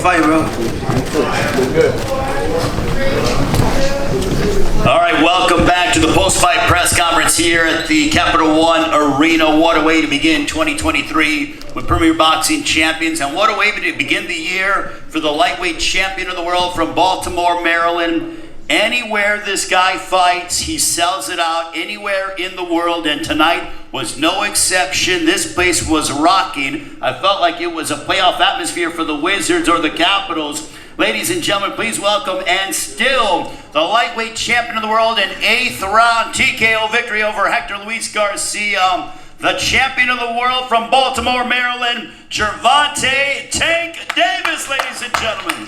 fight, bro. All right, welcome back to the post-fight press conference here at the Capital One Arena. What a way to begin 2023 with Premier Boxing Champions, and what a way to begin the year for the lightweight champion of the world from Baltimore, Maryland. Anywhere this guy fights, he sells it out anywhere in the world, and tonight was no exception. This place was rocking. I felt like it was a playoff atmosphere for the Wizards or the Capitals. Ladies and gentlemen, please welcome, and still the lightweight champion of the world, an 8th round TKO victory over Hector Luis Garcia, the champion of the world from Baltimore, Maryland, Gervonta "Tank" Davis, ladies and gentlemen.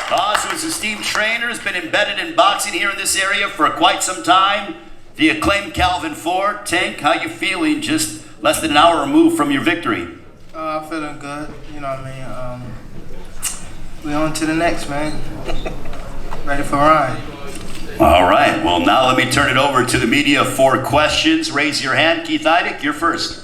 Also, his esteemed trainer has been embedded in boxing here in this area for quite some time. The acclaimed Calvin Ford. Tank, how you feeling just less than an hour removed from your victory? I'm feeling good, you know what I mean? We on to the next, man. Ready for Ryan. All right, well now let me turn it over to the media for questions. Raise your hand. Keith Eidick, you're first.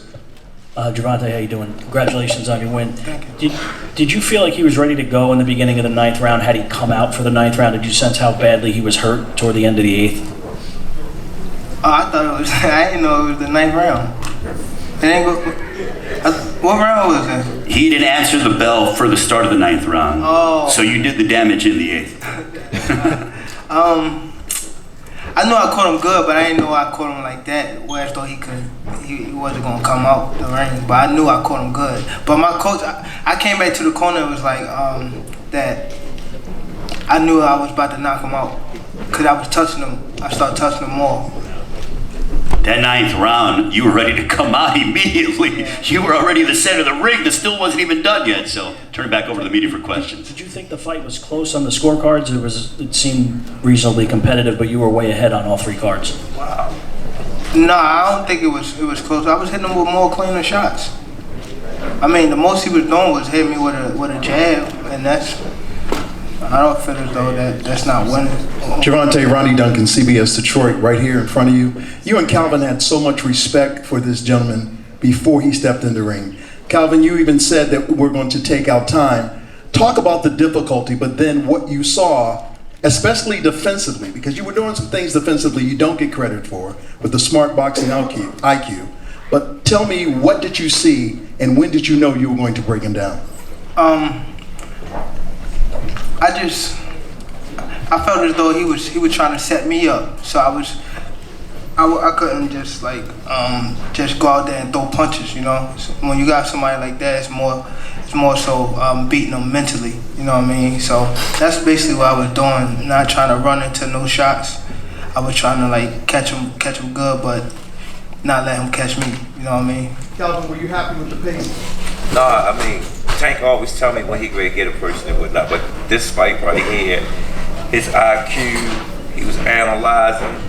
Gervonta, how you doing? Congratulations on your win. Thank you. Did you feel like he was ready to go in the beginning of the 9th round? Had he come out for the 9th round? Did you sense how badly he was hurt toward the end of the 8th? I thought it was, I didn't know it was the 9th round. It ain't go, what round was it? He didn't answer the bell for the start of the 9th round. Oh. So you did the damage in the 8th. I knew I caught him good, but I didn't know I caught him like that, whereas though he wasn't gonna come out the ring. But I knew I caught him good. But my coach, I came back to the corner. It was like that. I knew I was about to knock him out because I was touching him. I started touching him more. That 9th round, you were ready to come out immediately. You were already in the center of the ring. The still wasn't even done yet. So turn it back over to the media for questions. Did you think the fight was close on the scorecards? It seemed reasonably competitive, but you were way ahead on all 3 cards. Wow. No, I don't think it was close. I was hitting him with more cleaner shots. I mean, the most he was doing was hit me with a jab, and I don't feel as though that's not winning. Gervonta, Ronnie Duncan, CBS Detroit, right here in front of you. You and Calvin had so much respect for this gentleman before he stepped in the ring. Calvin, you even said that we're going to take our time. Talk about the difficulty, but then what you saw, especially defensively, because you were doing some things defensively you don't get credit for with the smart boxing IQ. But tell me, what did you see, and when did you know you were going to break him down? I felt as though he was trying to set me up, so I couldn't just just go out there and throw punches, you know. So when you got somebody like that, it's more so beating them mentally, you know what I mean. So that's basically what I was doing, not trying to run into no shots. I was trying to catch him good, but not let him catch me, you know what I mean. Calvin, were you happy with the pace? No, I mean, Tank always tell me when he ready to get a person and whatnot, but this fight right here, his IQ, he was analyzing.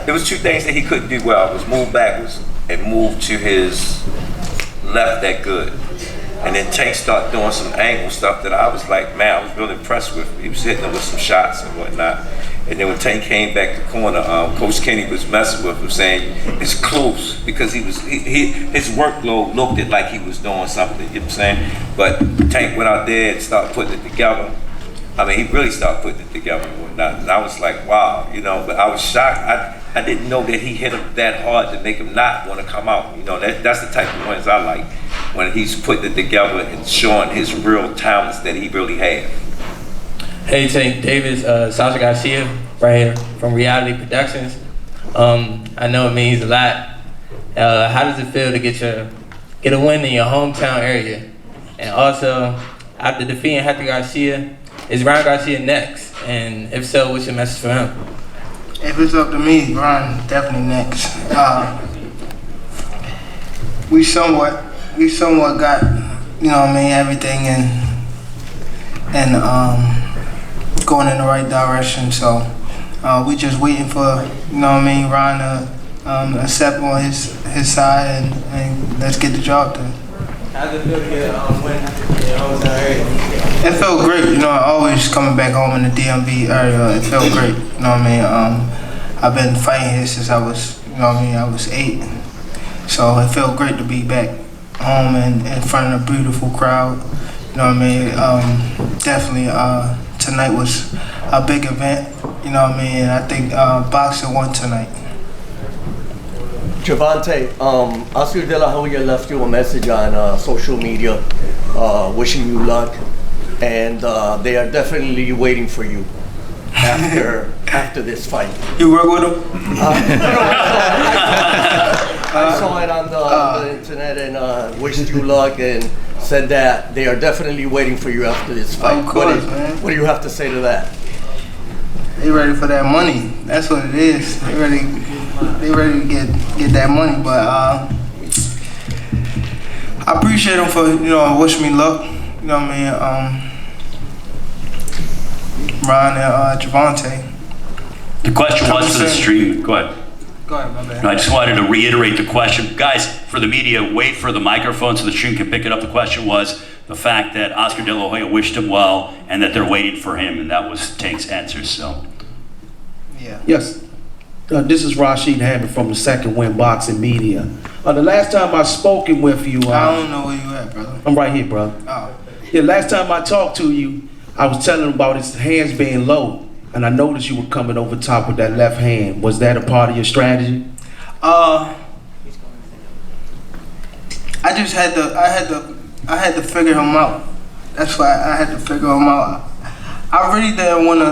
There was 2 things that he couldn't do well. It was move backwards and move to his left that good. And then Tank started doing some angle stuff that I was like, man, I was really impressed with. He was hitting him with some shots and whatnot. And then when Tank came back to corner, Coach Kenny was messing with him, saying it's close because his workload looked it like he was doing something. You know what I'm saying? But Tank went out there and started putting it together. I mean, he really started putting it together and whatnot. And I was like, wow, you know. But I was shocked. I didn't know that he hit him that hard to make him not want to come out. You know, that's the type of wins I like, when he's putting it together and showing his real talents that he really has. Hey, Tank Davis, Sasha Garcia, right here from Reality Productions. I know it means a lot. How does it feel to get a win in your hometown area? And also, after defeating Hector Garcia, is Ryan Garcia next? And if so, what's your message for him? If it's up to me, Ryan definitely next. We somewhat got, you know what I mean, everything and going in the right direction. So we just waiting for, you know what I mean, Ryan to accept on his side and let's get the job done. How does it feel to get a win in your hometown area? It felt great, you know. Always coming back home in the DMV area, it felt great. You know what I mean. I've been fighting here since I was, you know what I mean, I was 8. So it felt great to be back home and in front of a beautiful crowd, You know what I mean? Definitely tonight was a big event. You know what I mean? I think boxing won tonight. Gervonta, Oscar De La Hoya left you a message on social media wishing you luck, and they are definitely waiting for you after this fight. You work with him? I saw it on the internet and wished you luck and said that they are definitely waiting for you after this fight. Of course, man. What do you have to say to that? They ready for that money. That's what it is. They ready to get that money. But I appreciate them for wishing me luck. You know what I mean? Ron and Gervonta. The question was for the stream. Go ahead. Go ahead, my bad. No, I just wanted to reiterate the question. Guys, for the media, wait for the microphone so the stream can pick it up. The question was the fact that Oscar De La Hoya wished him well and that they're waiting for him, and that was Tank's answer. So, Yeah. Yes. This is Rashid Hammond from the Second Win Boxing Media. The last time I spoken with you, I don't know where you at, brother. I'm right here, brother. Oh. Yeah, last time I talked to you, I was telling him about his hands being low, and I noticed you were coming over top with that left hand. Was that a part of your strategy? I just had to figure him out. That's why I had to figure him out. I really didn't want to,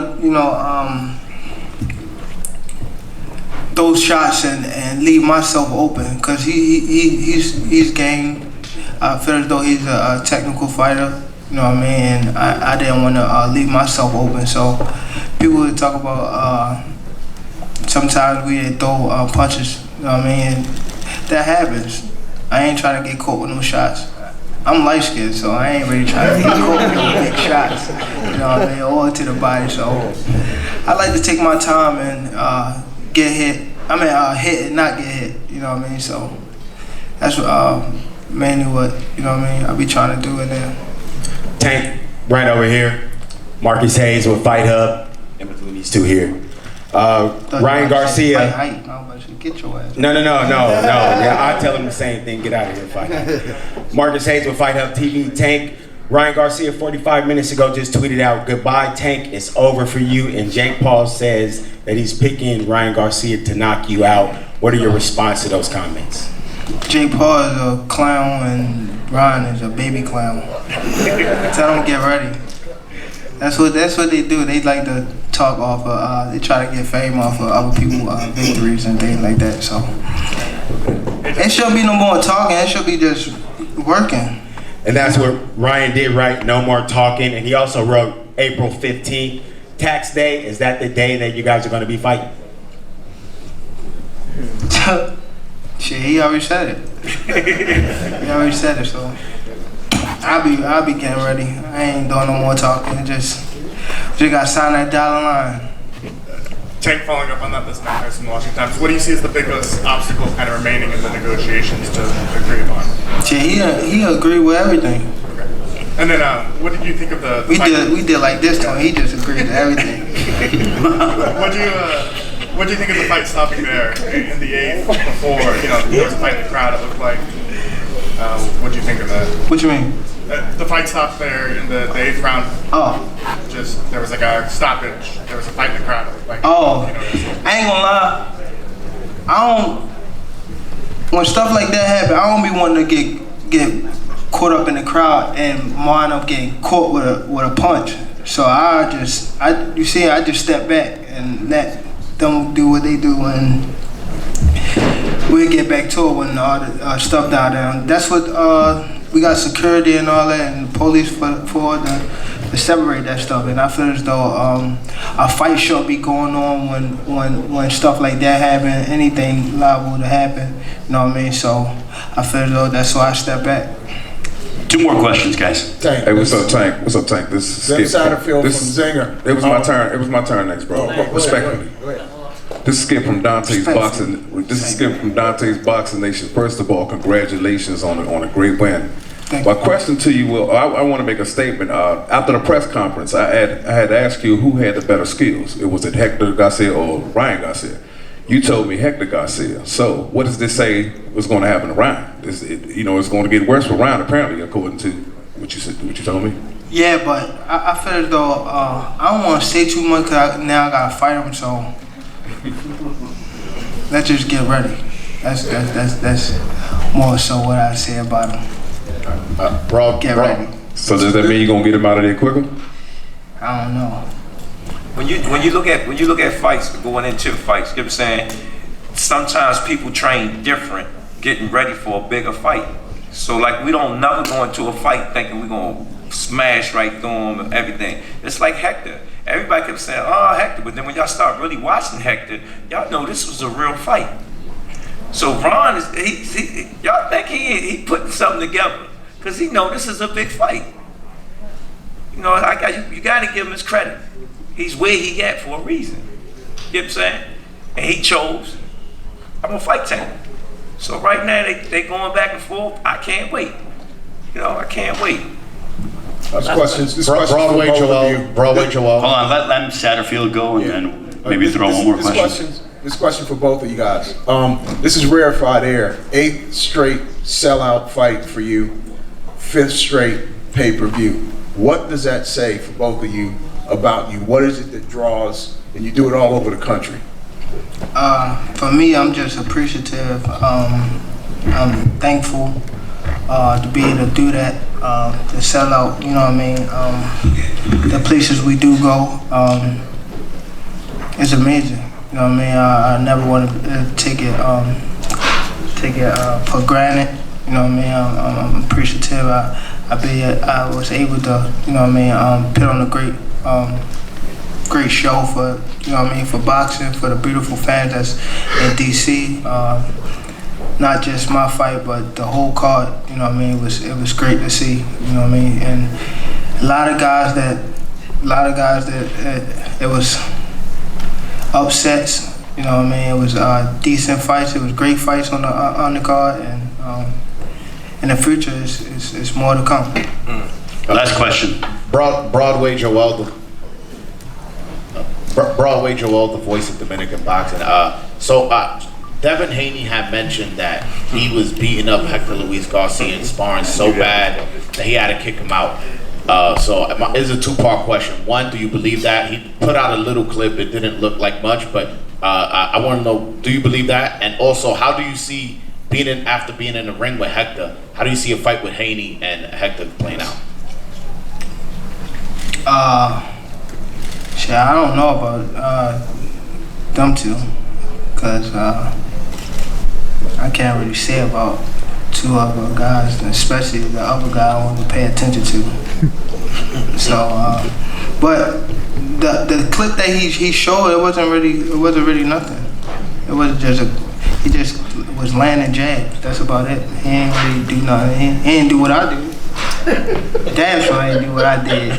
those shots and leave myself open, because he's game. I feel as though he's a technical fighter. You know what I mean? And I didn't want to leave myself open. So people would talk about sometimes we didn't throw punches. You know what I mean? And that happens. I ain't trying to get caught with no shots. I'm light skinned, so I ain't really trying to get caught with no big shots. You know what I mean? Or to the body. So I like to take my time and get hit. I mean, hit and not get hit. You know what I mean? So that's mainly what, you know what I mean, I be trying to do in there. Tank, right over here. Marcus Hayes with FightHype. In between these two here. Ryan Garcia. FightHype. I was about to get your ass. No. Yeah, I tell him the same thing. Get out of here, FightHype. Marcus Hayes with FightHype TV. Tank, Ryan Garcia 45 minutes ago just tweeted out, "Goodbye, Tank. It's over for you." And Jake Paul says that he's picking Ryan Garcia to knock you out. What are your response to those comments? Jake Paul is a clown and Ryan is a baby clown. Tell them get ready. That's what they do. They like to talk off of, they try to get fame off of other people's victories and things like that. So it shouldn't be no more talking. It should be just working. And that's what Ryan did, right? No more talking. And he also wrote April 15th, tax day. Is that the day that you guys are going to be fighting? Shit, he already said it. He already said it, so I'll be getting ready. I ain't doing no more talking. Just gotta sign that dollar line. Tank, following up on that, this matters from the Washington Times. What do you see as the biggest obstacle kind of remaining in the negotiations to agree upon? Shit, he agreed with everything. Okay. And then, what did you think of the we did like this to him. He just agreed to everything. What do you think of the fight stopping there in the 8th before, there was a fight in the crowd, it looked like? What do you think of that? What you mean? The fight stopped there in the 8th round. Oh. Just, there was like a stoppage. There was a fight in the crowd. It looked like, I ain't gonna lie. When stuff like that happen, I don't be wanting to get caught up in the crowd and wind up getting caught with a punch. So I just step back and let them do what they do, and we'll get back to it when all the stuff died down. That's what we got, security and all that, and police for to separate that stuff. And I feel as though a fight shouldn't be going on when stuff like that happen, anything liable to happen. You know what I mean? So I feel as though that's why I step back. 2 more questions, guys. Tank. Hey, what's up, Tank? What's up, Tank? This is Skip. Satterfield from Zinger. It was my turn. It was my turn next, bro. Respectfully. This is Skip from Dante's Boxing. This is Skip from Dante's Boxing Nation. First of all, congratulations on a great win. My question to you, I want to make a statement. After the press conference, I had asked you who had the better skills. Was it Hector Garcia or Ryan Garcia? You told me Hector Garcia. So what does this say was going to happen to Ryan? It's going to get worse for Ryan, apparently, according to What you said? What you told me? Yeah, but I feel as though I don't want to say too much because now I gotta fight him. So let's just get ready. That's more so what I say about him. Get ready. So does that mean you're gonna get him out of there quicker? I don't know. When you look at fights, going into fights, you know what I'm saying? Sometimes people train different, getting ready for a bigger fight. So like we don't never go into a fight thinking we're gonna smash right through them and everything. It's like Hector. Everybody kept saying, "Oh, Hector," but then when y'all start really watching Hector, y'all know this was a real fight. So Ron is y'all think he putting something together because he know this is a big fight. You know, you got to give him his credit. He's where he at for a reason. You know what I'm saying? And he chose, I'm gonna fight Tank. So right now they going back and forth. I can't wait. You know, I can't wait. This question's for both of you. Broadway Joel. Hold on, let Satterfield go and then maybe throw one more question. This question for both of you guys. This is rarefied air. 8th straight sellout fight for you. 5th straight pay-per-view. What does that say for both of you about you? What is it that draws, and you do it all over the country? For me, I'm just appreciative. I'm thankful to be able to do that, to sell out, you know what I mean? The places we do go, it's amazing. You know what I mean? I never want to take it for granted. You know what I mean? I'm appreciative. I was able to, you know what I mean, put on a great show for, you know what I mean, for boxing, for the beautiful fans that's in DC. Not just my fight, but the whole card. You know what I mean? It was great to see. You know what I mean? And a lot of guys that it was upsets. You know what I mean? It was decent fights. It was great fights on the card, and in the future, it's more to come. Last question. Broadway Joel, the voice of Dominican boxing. Devin Haney had mentioned that he was beating up Hector Luis Garcia in sparring so bad that he had to kick him out. It's a two-part question. One, do you believe that? He put out a little clip. It didn't look like much, but I want to know, do you believe that? And also, how do you see after being in the ring with Hector, how do you see a fight with Haney and Hector playing out? Shit, I don't know about them two, because I can't really say about two other guys, especially the other guy I want to pay attention to. But the clip that he showed, it wasn't really nothing. It was he just was landing jabs. That's about it. He ain't really do nothing. He ain't do what I do. Damn sure I ain't do what I did.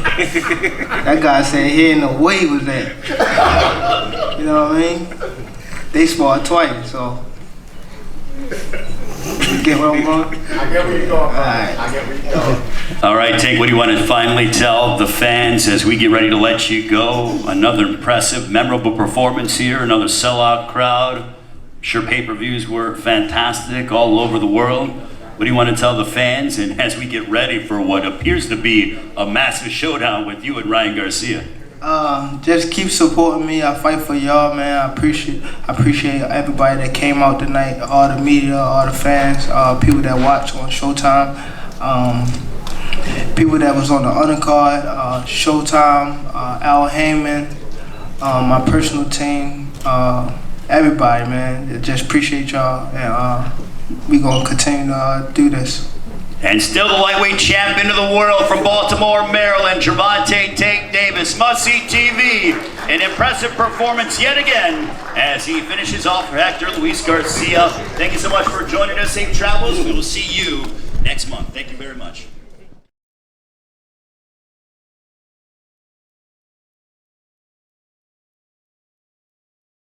That guy said he ain't know where he was at. You know what I mean? They sparred twice, so. Get where I'm going? I get where you're going. I get where you're going. All right, Tank, what do you want to finally tell the fans as we get ready to let you go? Another impressive, memorable performance here, another sellout crowd. Sure, pay-per-views were fantastic all over the world. What do you want to tell the fans? And as we get ready for what appears to be a massive showdown with you and Ryan Garcia. Just keep supporting me. I fight for y'all, man. I appreciate everybody that came out tonight, all the media, all the fans, people that watch on Showtime, people that was on the undercard, Showtime, Al Heyman, my personal team, everybody, man. Just appreciate y'all, and we gonna continue to do this. And still the lightweight champion of the world from Baltimore, Maryland, Gervonta Davis. Must-see TV. An impressive performance yet again as he finishes off for Hector Luis Garcia. Thank you so much for joining us. Safe travels. We will see you next month. Thank you very much.